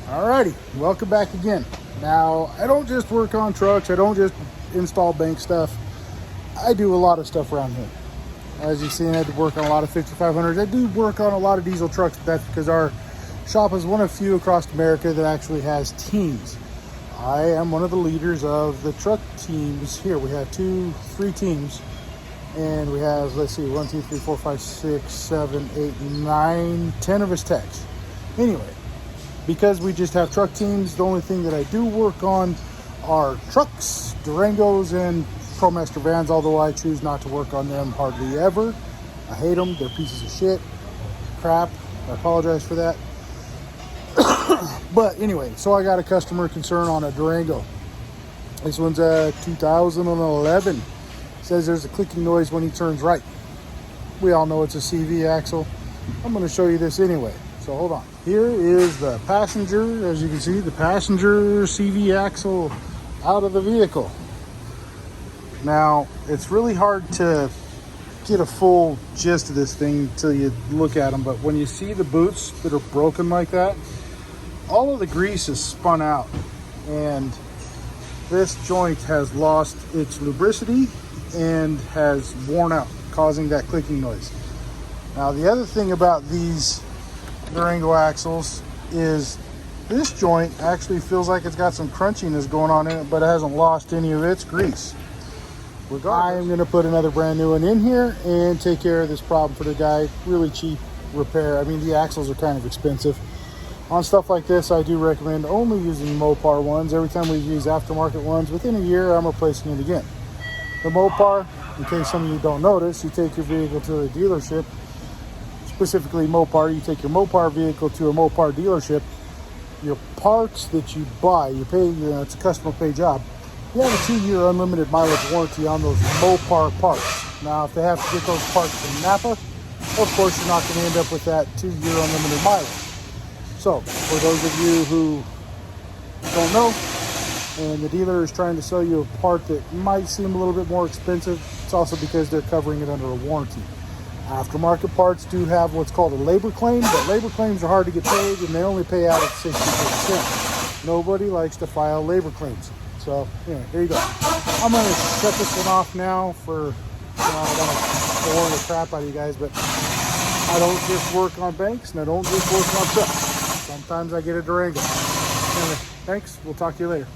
Alrighty, welcome back again. Now, I don't just work on trucks, I don't just install bank stuff. I do a lot of stuff around here. As you've seen, I do work on a lot of 5500s. I do work on a lot of diesel trucks, but that's because our shop is one of few across America that actually has teams. I am one of the leaders of the truck teams here. We have three teams, and we have, let's see, 1, 2, 3, 4, 5, 6, 7, 8, 9, 10 of us techs. Anyway, because we just have truck teams, the only thing that I do work on are trucks, Durangos, and ProMaster vans, although I choose not to work on them hardly ever. I hate them. They're pieces of shit. Crap. I apologize for that. But anyway, so I got a customer concern on a Durango. This one's a 2011. Says there's a clicking noise when he turns right. We all know it's a CV axle. I'm going to show you this anyway. So hold on. Here is the passenger, as you can see, the passenger CV axle out of the vehicle. Now, it's really hard to get a full gist of this thing until you look at them, but when you see the boots that are broken like that, all of the grease is spun out, and this joint has lost its lubricity and has worn out, causing that clicking noise. Now, the other thing about these Durango axles is this joint actually feels like it's got some crunchiness going on in it, but it hasn't lost any of its grease. I'm going to put another brand new one in here and take care of this problem for the guy. Really cheap repair. I mean, the axles are kind of expensive. On stuff like this, I do recommend only using Mopar ones. Every time we use aftermarket ones, within a year, I'm replacing it again. The Mopar, in case some of you don't notice, you take your vehicle to a dealership, specifically Mopar, you take your Mopar vehicle to a Mopar dealership, your parts that you buy, you pay, it's a customer pay job. You have a 2-year unlimited mileage warranty on those Mopar parts. Now, if they have to get those parts from Napa, of course, you're not going to end up with that 2-year unlimited mileage. So, for those of you who don't know, and the dealer is trying to sell you a part that might seem a little bit more expensive, it's also because they're covering it under a warranty. Aftermarket parts do have what's called a labor claim, but labor claims are hard to get paid, and they only pay out at 60%. Nobody likes to file labor claims. So, anyway, there you go. I'm going to shut this one off now for, I don't want to bore the crap out of you guys, but I don't just work on banks, and I don't just work on trucks. Sometimes I get a Durango. Anyway, thanks. We'll talk to you later.